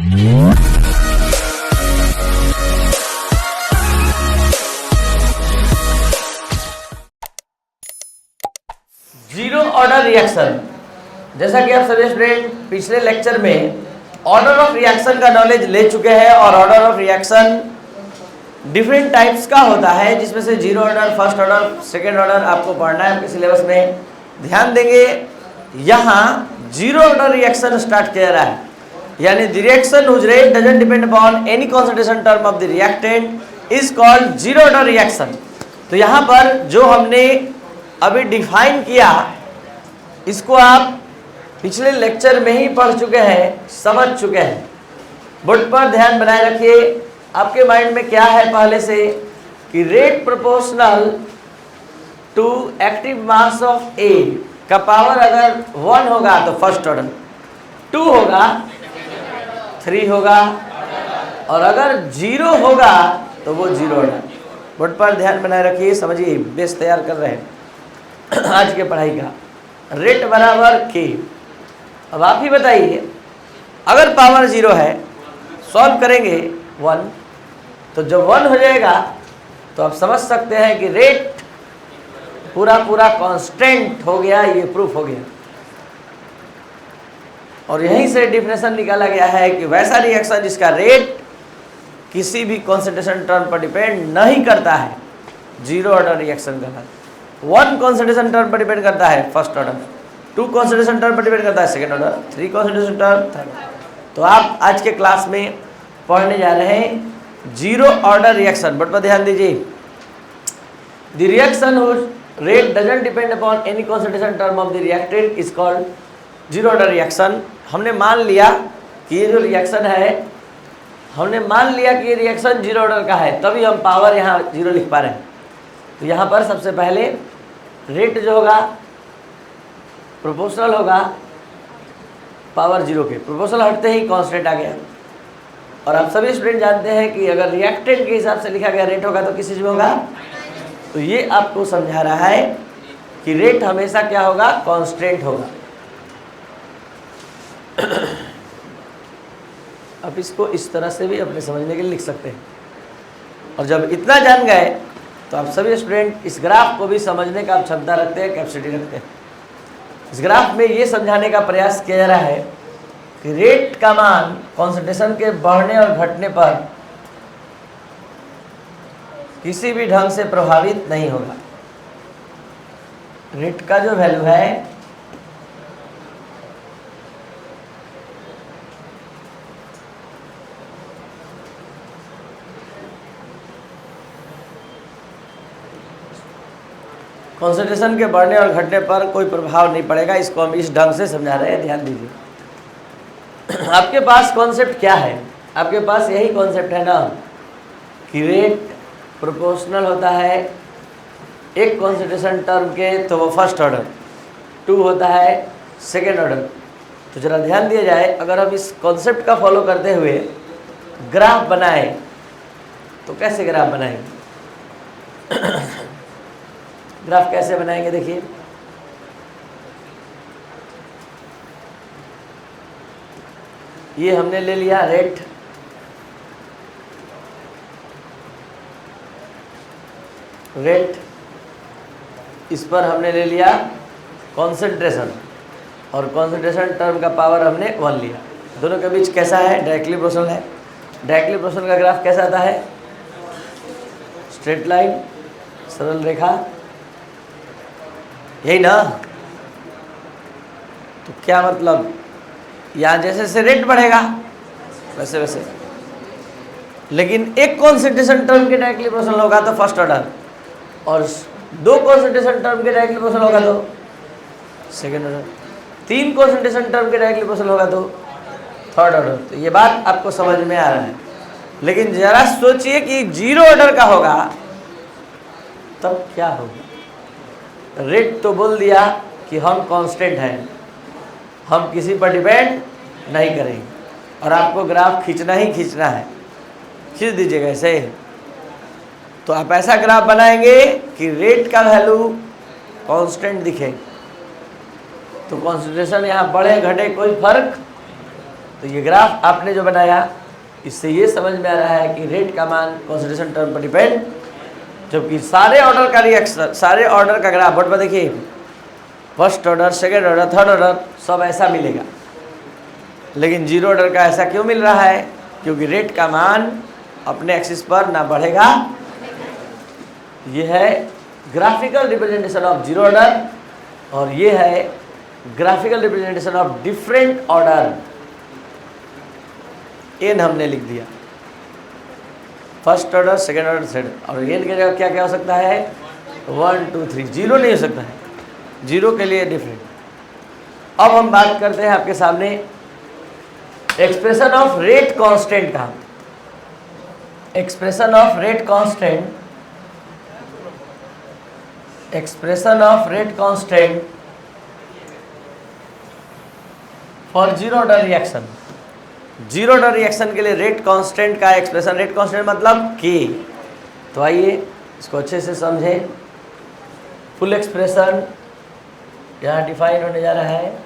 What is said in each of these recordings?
Zero order reaction. जैसा कि आप सभी स्टूडेंट पिछले लेक्चर में ऑर्डर ऑफ रिएक्शन का नॉलेज ले चुके हैं और order of reaction different types का होता है, जिसमें से zero order, first order, second order आपको पढ़ना है आपके सिलेबस में। ध्यान देंगे, यहाँ जीरो ऑर्डर रिएक्शन स्टार्ट किया रहा है, यानी the reaction whose rate doesn't depend upon any concentration term of the reactant is called zero order reaction. तो यहाँ पर जो हमने अभी डिफाइन किया, इसको आप पिछले लेक्चर में ही पढ़ चुके हैं, समझ चुके हैं। बोर्ड पर ध्यान बनाए रखिए। आपके माइंड में क्या है पहले से कि rate proportional to active mass of A का पावर अगर 1 होगा तो फर्स्ट ऑर्डर, 2 होगा, 3 होगा, और अगर 0 होगा तो वो जीरो ऑर्डर। बोर्ड पर ध्यान बनाए रखिए, समझिए, बेस तैयार कर रहे हैं आज के पढ़ाई का। रेट बराबर के। अब आप ही बताइए, अगर पावर 0 है, सॉल्व करेंगे 1, तो जब 1 हो जाएगा तो आप समझ सकते हैं कि रेट पूरा कांस्टेंट हो गया, ये प्रूफ हो गया। और यहीं से डिफिनेशन निकाला गया है कि वैसा रिएक्शन जिसका रेट किसी भी कॉन्सेंट्रेशन टर्म पर डिपेंड नहीं करता है, जीरो ऑर्डर रिएक्शन का। 1 कॉन्सेंट्रेशन टर्म पर डिपेंड करता है, फर्स्ट ऑर्डर, 2 कॉन्सेंट्रेशन टर्म पर डिपेंड करता है, second order, 3 concentration term, third. तो आप आज के क्लास में पढ़ने जा रहे हैं जीरो ऑर्डर रिएक्शन। बट पर ध्यान दीजिए, the reaction whose rate doesn't depend upon any concentration term of the reactant is called zero order reaction. हमने मान लिया कि ये जो रिएक्शन है, हमने मान लिया कि ये रिएक्शन जीरो ऑर्डर का है, तभी हम पावर यहाँ 0 लिख पा रहे हैं। तो यहाँ पर सबसे पहले रेट जो होगा प्रोपोर्शनल होगा पावर 0 के। प्रोपोर्शनल हटते ही कांस्टेंट आ गया। और आप सभी स्टूडेंट जानते हैं कि अगर रिएक्टेंट के हिसाब से लिखा गया रेट होगा तो किस चीज़ में होगा। तो ये आपको समझा रहा है कि रेट हमेशा क्या होगा, कांस्टेंट होगा। आप इसको इस तरह से भी अपने समझने के लिए लिख सकते हैं। और जब इतना जान गए तो आप सभी स्टूडेंट इस ग्राफ को भी समझने का क्षमता रखते हैं, कैपेसिटी रखते हैं। इस ग्राफ में ये समझाने का प्रयास किया जा रहा है कि रेट का मान कॉन्सेंट्रेशन के बढ़ने और घटने पर किसी भी ढंग से प्रभावित नहीं होगा। रेट का जो वैल्यू है कॉन्सेंट्रेशन के बढ़ने और घटने पर कोई प्रभाव नहीं पड़ेगा। इसको हम इस ढंग से समझा रहे हैं, ध्यान दीजिए। आपके पास कॉन्सेप्ट क्या है, आपके पास यही कॉन्सेप्ट है ना कि रेट प्रोपोर्शनल होता है एक कॉन्सेंट्रेशन टर्म के, तो वो फर्स्ट ऑर्डर, 2 होता है सेकेंड ऑर्डर। तो जरा ध्यान दिया जाए, अगर हम इस कॉन्सेप्ट का फॉलो करते हुए ग्राफ बनाए तो कैसे ग्राफ बनाएंगे? ग्राफ कैसे बनाएंगे, देखिए। ये हमने ले लिया रेट, इस पर हमने ले लिया कॉन्सेंट्रेशन, और कॉन्सेंट्रेशन टर्म का पावर हमने 1 लिया। दोनों के बीच कैसा है, डायरेक्टली प्रोपोर्शनल है। डायरेक्टली प्रोपोर्शनल का ग्राफ कैसा आता है, स्ट्रेट लाइन, सरल रेखा, यही ना। तो क्या मतलब, यहाँ जैसे जैसे रेट बढ़ेगा वैसे वैसे, लेकिन एक कॉन्सेंट्रेशन टर्म के डायरेक्टली प्रोपोर्शनल होगा तो फर्स्ट ऑर्डर, और 2 कॉन्सेंट्रेशन टर्म के डायरेक्टली प्रोपोर्शनल होगा तो सेकेंड ऑर्डर, 3 कॉन्सेंट्रेशन टर्म के डायरेक्टली प्रोपोर्शनल होगा तो थर्ड ऑर्डर। तो ये बात आपको समझ में आ रहा है। लेकिन जरा सोचिए कि जीरो ऑर्डर का होगा तब क्या होगा। रेट तो बोल दिया कि हम कांस्टेंट हैं, हम किसी पर डिपेंड नहीं करेंगे, और आपको ग्राफ खींचना ही खींचना है, खींच दीजिएगा ऐसे। तो आप ऐसा ग्राफ बनाएंगे कि रेट का वैल्यू कांस्टेंट दिखे, तो कॉन्सेंट्रेशन यहाँ बढ़े घटे कोई फर्क तो ये ग्राफ आपने जो बनाया, इससे ये समझ में आ रहा है कि रेट का मान कॉन्सेंट्रेशन टर्म पर डिपेंड, जबकि सारे ऑर्डर का रिएक्शन, सारे ऑर्डर का ग्राफ बोर्ड पर देखिए, first order, second order, third order सब ऐसा मिलेगा, लेकिन जीरो ऑर्डर का ऐसा क्यों मिल रहा है? क्योंकि रेट का मान अपने एक्सिस पर ना बढ़ेगा। ये है graphical representation of zero order और ये है graphical representation of different order. N हमने लिख दिया, first order, second order, third, और एन के जगह क्या क्या हो सकता है? 1 2 3, जीरो नहीं हो सकता है, जीरो के लिए डिफरेंट। अब हम बात करते हैं आपके सामने एक्सप्रेशन ऑफ रेट कांस्टेंट का। Expression of rate constant, expression of rate constant for zero order reaction. Zero order reaction के लिए रेट कांस्टेंट का एक्सप्रेशन, रेट कांस्टेंट मतलब के। तो आइए इसको अच्छे से समझें। फुल एक्सप्रेशन यहाँ डिफाइन होने जा रहा है।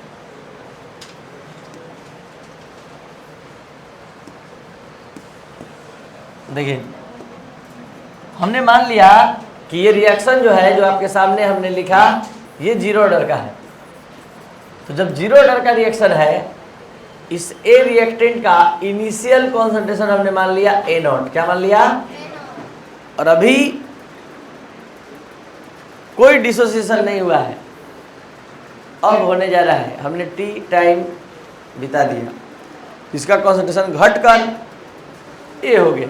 देखिए, हमने मान लिया कि ये रिएक्शन जो है, जो आपके सामने हमने लिखा, ये जीरो ऑर्डर का है। तो जब जीरो ऑर्डर का रिएक्शन है, इस ए रिएक्टेंट का इनिशियल कॉन्सेंट्रेशन हमने मान लिया ए नॉट। क्या मान लिया? और अभी कोई डिसोसिएशन नहीं हुआ है, अब होने जा रहा है। हमने टी टाइम बिता दिया, इसका कॉन्सेंट्रेशन घटकर ए हो गया।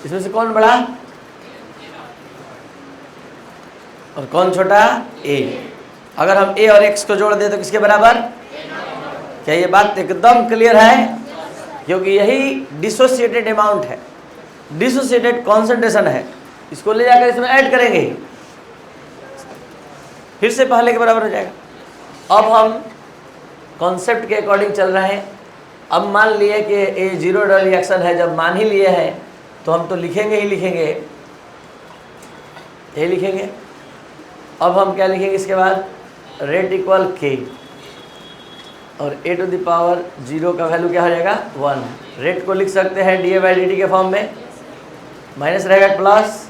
इसमें से कौन बड़ा और कौन छोटा? ए। अगर हम ए और एक्स को जोड़ दें तो किसके बराबर? क्या ये बात एकदम क्लियर है? क्योंकि यही डिसोसिएटेड अमाउंट है, डिसोसिएटेड कॉन्सेंट्रेशन है। इसको ले जाकर इसमें ऐड करेंगे, फिर से पहले के बराबर हो जाएगा। अब हम कॉन्सेप्ट के अकॉर्डिंग चल रहे हैं। अब मान लिए कि ये जीरो ऑर्डर रिएक्शन है, जब मान ही लिए हैं तो हम तो लिखेंगे ही लिखेंगे, ये लिखेंगे। अब हम क्या लिखेंगे इसके बाद? रेट इक्वल के, और ए टू द पावर जीरो का वैल्यू क्या हो जाएगा? 1। रेट को लिख सकते हैं D A by D T के फॉर्म में, माइनस रहेगा प्लस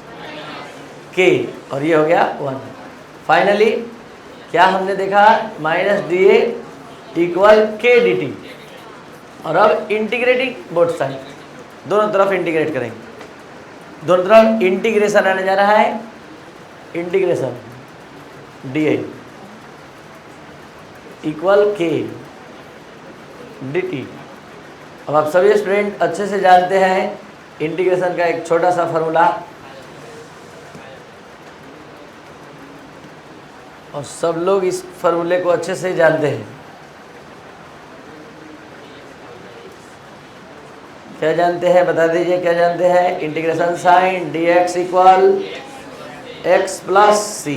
के, और ये हो गया 1। फाइनली क्या हमने देखा? माइनस डी ए इक्वल के डी टी। और अब इंटीग्रेटिंग बोथ साइड, दोनों तरफ इंटीग्रेट करेंगे, दोनों तरफ इंटीग्रेशन आने जा रहा है। इंटीग्रेशन डी ए इक्वल के डी टी। अब आप सभी स्टूडेंट अच्छे से जानते हैं इंटीग्रेशन का एक छोटा सा फॉर्मूला, और सब लोग इस फॉर्मूले को अच्छे से जानते हैं। क्या जानते हैं? बता दीजिए, क्या जानते हैं? Integration sine d x equal x plus c.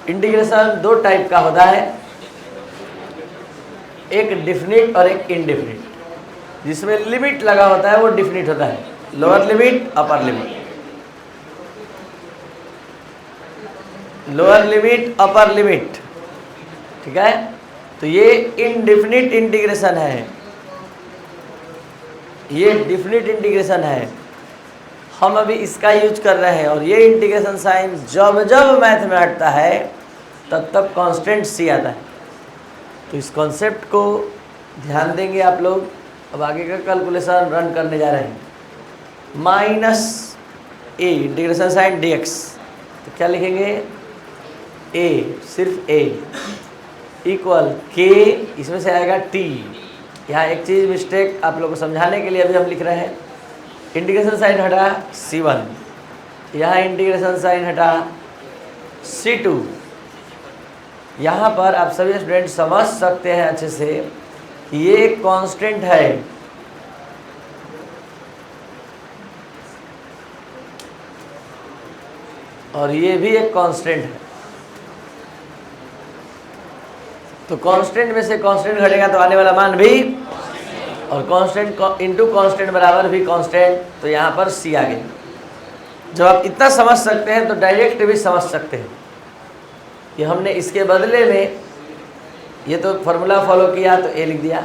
Integration दो टाइप का होता है, एक डिफिनिट और एक इनडिफिनिट। जिसमें लिमिट लगा होता है वो डिफिनिट होता है, lower limit, upper limit, lower limit, upper limit, ठीक है। तो ये इनडिफिनिट इंटीग्रेशन है, ये डिफिनिट इंटीग्रेशन है। हम अभी इसका यूज कर रहे हैं, और ये इंटीग्रेशन साइन जब जब मैथ में हटता है तब तब कांस्टेंट सी आता है। तो इस कॉन्सेप्ट को ध्यान देंगे आप लोग। अब आगे का कैलकुलेशन रन करने जा रहे हैं। Minus a integration sine d x, तो क्या लिखेंगे? ए, सिर्फ ए इक्वल के, इसमें से आएगा टी। यहाँ एक चीज़ मिस्टेक आप लोगों को समझाने के लिए अभी हम लिख रहे हैं। इंटीग्रेशन साइन हटा C1, यहाँ इंटीग्रेशन साइन हटा C2। यहाँ पर आप सभी स्टूडेंट समझ सकते हैं अच्छे से कि ये एक कांस्टेंट है, और ये भी एक कांस्टेंट है। तो कांस्टेंट में से कांस्टेंट घटेगा तो आने वाला मान भी, और कांस्टेंट इंटू कांस्टेंट बराबर भी कांस्टेंट, तो यहाँ पर सी आ गई। जब आप इतना समझ सकते हैं तो डायरेक्ट भी समझ सकते हैं कि हमने इसके बदले में ये तो फार्मूला फॉलो किया तो ए लिख दिया,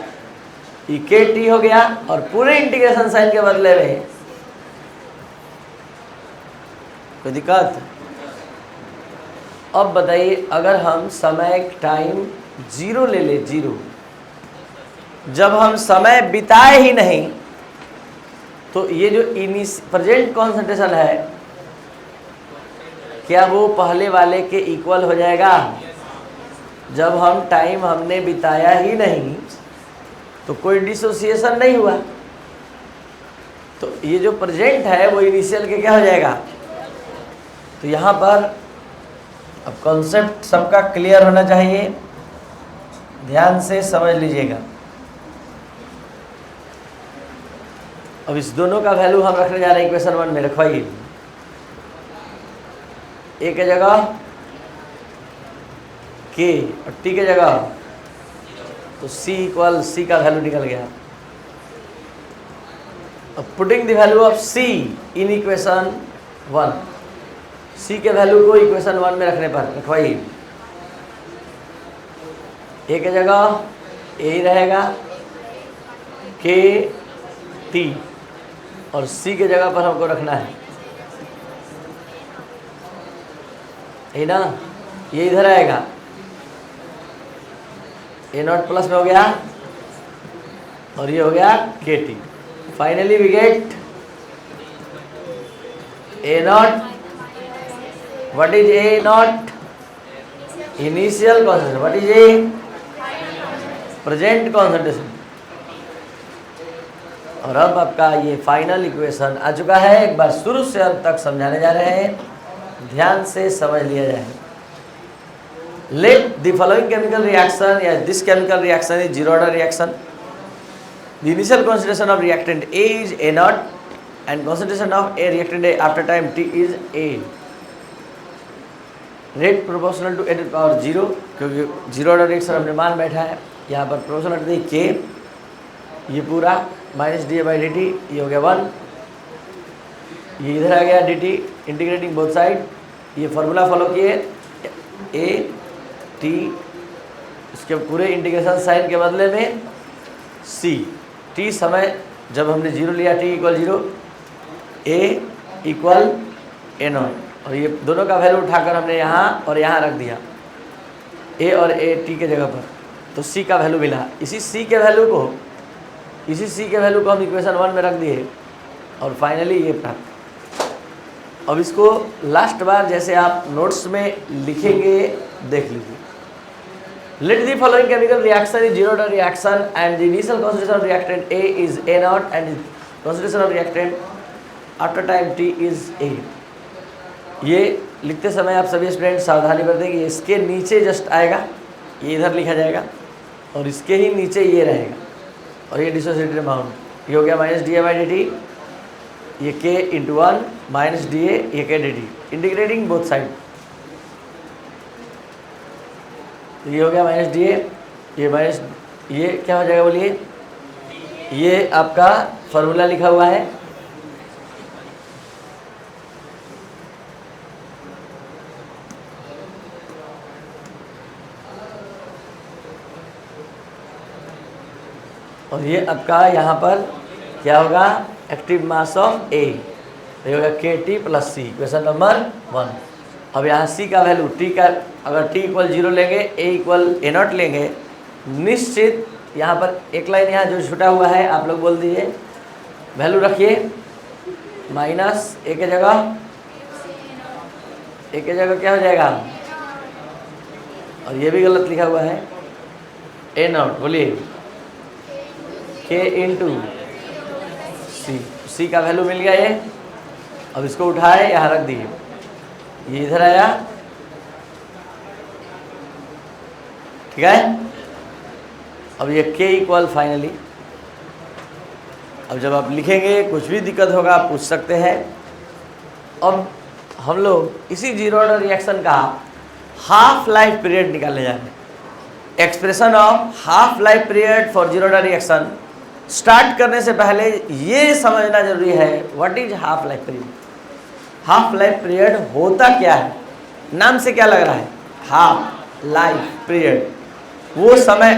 ये के टी हो गया और पूरे इंटीग्रेशन साइन के बदले में कोई दिक्कत? अब बताइए, अगर हम समय टाइम 0 ले ले, 0, जब हम समय बिताए ही नहीं, तो ये जो प्रेजेंट कॉन्सेंट्रेशन है क्या वो पहले वाले के इक्वल हो जाएगा? जब हम टाइम हमने बिताया ही नहीं तो कोई डिसोसिएशन नहीं हुआ, तो ये जो प्रेजेंट है वो इनिशियल के क्या हो जाएगा? तो यहाँ पर अब कॉन्सेप्ट सबका क्लियर होना चाहिए, ध्यान से समझ लीजिएगा। अब इस दोनों का वैल्यू हम रखने जा रहे हैं इक्वेशन 1 में, रखवाइए। ए के जगह के और टी के जगह तो सी इक्वल सी का वैल्यू निकल गया। अब putting the value of C in equation 1, C के वैल्यू को इक्वेशन 1 में रखने पर रखवाइए। ए के जगह ए ही रहेगा, के टी, और सी के जगह पर हमको रखना है ये ना, ये इधर आएगा, ए नॉट प्लस में हो गया और ये हो गया k t. Finally we get A naught, what is A naught? Initial concentration. What is A? Present concentration. और अब आपका ये फाइनल इक्वेशन आ चुका है। एक बार शुरू से अंत तक समझाने जा रहे हैं, ध्यान से समझ लिया जाए। Let the following chemical reaction या this chemical reaction is zero order reaction. The initial concentration of reactant A is A not and concentration of A reactant A after time T is A। Rate proportional to A power 0, क्योंकि zero order reaction हमने मान बैठा है। यहाँ पर proportional K, ये पूरा minus D A by D T, ये हो गया 1, ये इधर आ गया D T, integrating both side. ये फार्मूला फॉलो किए, ए टी, इसके पूरे इंटीग्रेशन साइन के बदले में सी, टी समय जब हमने 0 लिया, T equal 0, A equal A not, और ये दोनों का वैल्यू उठाकर हमने यहाँ और यहाँ रख दिया, ए और ए टी के जगह पर, तो सी का वैल्यू मिला। इसी सी के वैल्यू को हम इक्वेशन 1 में रख दिए और फाइनली ये प्राप्त। अब इसको लास्ट बार जैसे आप नोट्स में लिखेंगे देख लीजिए। Late the following chemical reaction is zero order reaction and the initial concentration of reactant A is A not and concentration of reactant after time T is A। ये लिखते समय आप सभी स्टूडेंट सावधानी बरतें कि इसके नीचे जस्ट आएगा, ये इधर लिखा जाएगा और इसके ही नीचे ये रहेगा, और ये डिसोसिएटेड अमाउंट, ये हो गया minus D A by D T, ये के इंटू 1 माइनस डी ए, ये के D T, integrating both side, ये हो गया माइनस डी ए, ये माइनस, ये क्या हो जाएगा बोलिए? ये आपका फार्मूला लिखा हुआ है, और ये आपका यहाँ पर क्या होगा? एक्टिव मास ऑफ ए, ये होगा के टी प्लस सी, क्वेश्चन नंबर 1। अब यहाँ सी का वैल्यू, टी का अगर टी इक्वल 0 लेंगे, ए इक्वल ए नॉट लेंगे, निश्चित यहाँ पर एक लाइन यहाँ जो छुटा हुआ है आप लोग बोल दीजिए, वैल्यू रखिए माइनस ए के जगह, ए के जगह क्या हो जाएगा? और ये भी गलत लिखा हुआ है, ए नॉट, बोलिए के इंटू सी, सी का वैल्यू मिल गया ये। अब इसको उठाए यहाँ रख दिए, ये इधर आया, ठीक है। अब ये के इक्वल फाइनली, अब जब आप लिखेंगे कुछ भी दिक्कत होगा आप पूछ सकते हैं। अब हम लोग इसी जीरो ऑर्डर रिएक्शन का हाफ लाइफ पीरियड निकालने जा रहे हैं। Expression of half life period for zero order reaction start करने से पहले ये समझना जरूरी है, what is half life period. Half life period होता क्या है? नाम से क्या लग रहा है? हाफ लाइफ पीरियड, वो समय,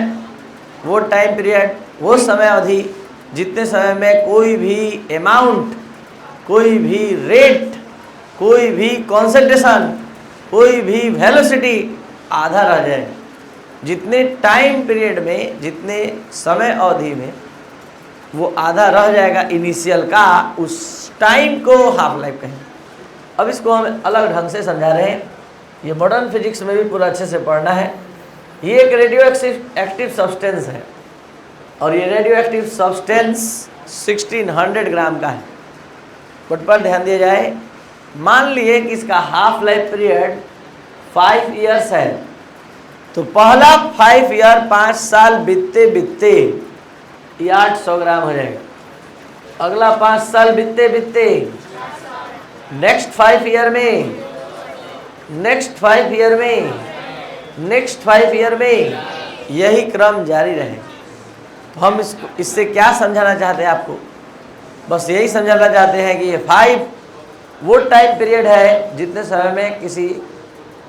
वो टाइम पीरियड वो समय अवधि जितने समय में कोई भी अमाउंट, कोई भी रेट, कोई भी कॉन्सेंट्रेशन, कोई भी वेलोसिटी आधा रह जाए। जितने टाइम पीरियड में, जितने समय अवधि में वो आधा रह जाएगा इनिशियल का, उस टाइम को हाफ लाइफ कहें। अब इसको हम अलग ढंग से समझा रहे हैं, ये मॉडर्न फिजिक्स में भी पूरा अच्छे से पढ़ना है। ये एक रेडियो एक्टिव सब्सटेंस है और ये रेडियो एक्टिव सब्सटेंस 1600 ग्राम का है। बट पर ध्यान दिया जाए, मान लिए कि इसका हाफ लाइफ पीरियड 5 ईयर्स है, तो पहला 5 ईयर 5 साल बीतते बीतते ये 800 ग्राम हो जाएगा। अगला 5 साल बीतते बीतते नेक्स्ट 5 ईयर में, नेक्स्ट 5 ईयर में, नेक्स्ट 5 ईयर में, यही क्रम जारी रहे। तो हम इससे क्या समझाना चाहते हैं आपको? बस यही समझाना चाहते हैं कि ये 5 वो टाइम पीरियड है जितने समय में किसी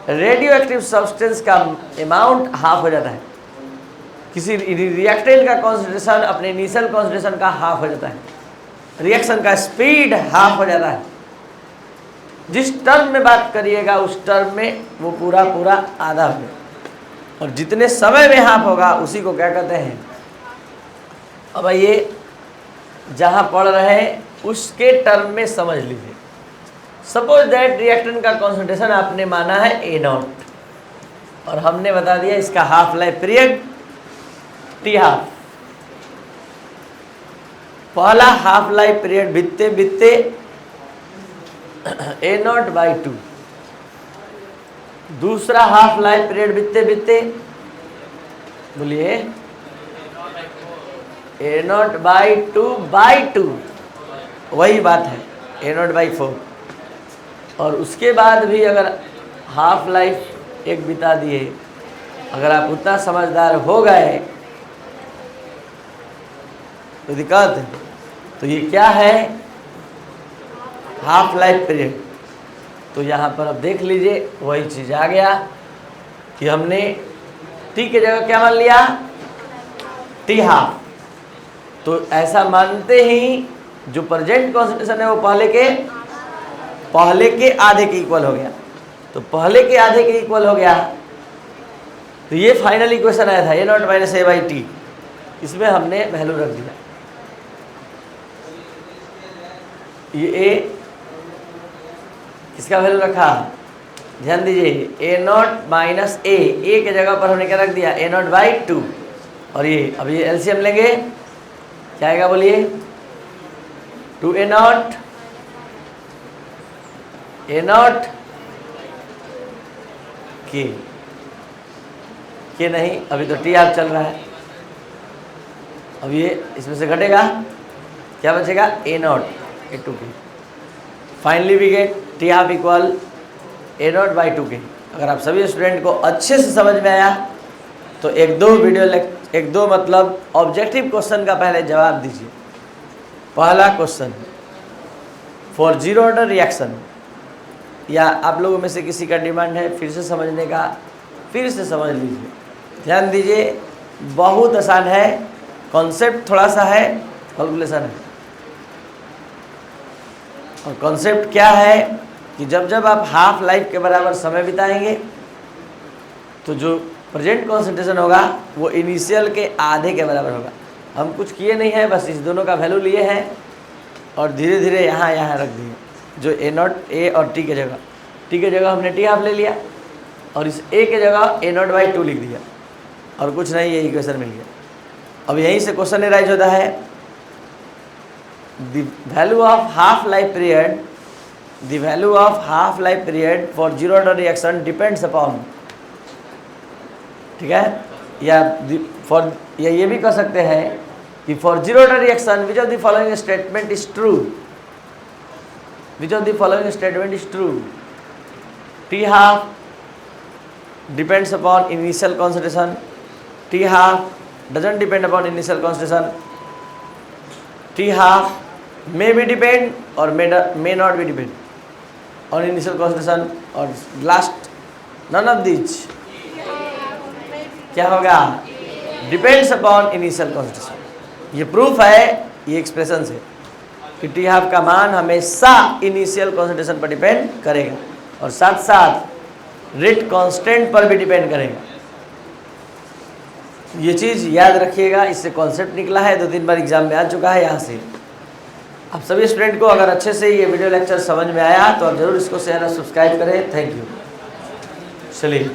रेडियो एक्टिव सब्सटेंस का अमाउंट हाफ हो जाता है, किसी रिएक्टेंट का कॉन्सेंट्रेशन अपने इनिशियल कॉन्सेंट्रेशन का हाफ हो जाता है, रिएक्शन का स्पीड हाफ हो जाता है। जिस टर्म में बात करिएगा उस टर्म में वो पूरा पूरा आधा हो, और जितने समय में हाफ होगा उसी को क्या कहते हैं? अब ये जहाँ पढ़ रहे हैं उसके टर्म में समझ लीजिए। सपोज दैट रिएक्टेंट का कॉन्सेंट्रेशन आपने माना है A0 और हमने बता दिया इसका half life period T half. पहला हाफ लाइफ पीरियड बीतते बीतते A0/2, दूसरा हाफ लाइफ पीरियड बीतते बीतते बोलिए A0/2/2, वही बात है A0/4। और उसके बाद भी अगर हाफ लाइफ एक बिता दिए, अगर आप उतना समझदार हो गए तो दिक्कत है। तो ये क्या है? Half life period. तो यहाँ पर अब देख लीजिए वही चीज़ आ गया कि हमने टी की जगह क्या मान लिया? T half. तो ऐसा मानते ही जो प्रेजेंट कॉन्सेंट्रेशन है वो पहले के आधे के इक्वल हो गया। तो पहले के आधे के इक्वल हो गया, तो ये फाइनल इक्वेशन आया था A0 - A/T। इसमें हमने वैल्यू रख दिया, ये A किसका वैल्यू रखा? ध्यान दीजिए A0 - A के जगह पर हमने क्या रख दिया? A0/2। और ये अब ये एलसीएम लेंगे, क्या आएगा बोलिए? 2A0 के नहीं, अभी तो टी हाफ चल रहा है। अब ये इसमें से घटेगा, क्या बचेगा? A0 A2K। Finally we get T half equal A0/2K। अगर आप सभी स्टूडेंट को अच्छे से समझ में आया तो एक दो मतलब ऑब्जेक्टिव क्वेश्चन का पहले जवाब दीजिए। पहला question, for zero order reaction, या आप लोगों में से किसी का डिमांड है फिर से समझने का, फिर से समझ लीजिए। ध्यान दीजिए, बहुत आसान है, कॉन्सेप्ट थोड़ा सा है, कैलकुलेशन है। और कॉन्सेप्ट क्या है कि जब आप हाफ लाइफ के बराबर समय बिताएंगे तो जो प्रेजेंट कॉन्सेंट्रेशन होगा वो इनिशियल के आधे के बराबर होगा। हम कुछ किए नहीं है, बस इस दोनों का वैल्यू लिए हैं और धीरे धीरे यहाँ रख दिए। जो A0 A और T के जगह हमने T हाफ ले लिया और इस A के जगह A0/2 लिख दिया और कुछ नहीं, ये इक्वेशन मिल गया। अब यहीं से क्वेश्चन राइज होता है, the value of half life period for zero order reaction depends upon, ठीक है, या ये भी कह सकते हैं कि for zero order reaction which of the following statement is true? Which of the following statement is true? T half depends upon initial concentration. T half doesn't depend upon initial concentration. T half may be depend or may not be depend on initial concentration, or last none of these. क्या होगा? Depends upon initial concentration. ये proof है ये expression से कि T half का मान हमेशा इनिशियल कॉन्सेंट्रेशन पर डिपेंड करेगा और साथ साथ रेट कांस्टेंट पर भी डिपेंड करेगा। ये चीज़ याद रखिएगा, इससे कॉन्सेप्ट निकला है, 2-3 बार एग्जाम में आ चुका है यहाँ से। आप सभी स्टूडेंट को अगर अच्छे से ये वीडियो लेक्चर समझ में आया तो आप जरूर इसको शेयर और सब्सक्राइब करें। Thank you. चलिए।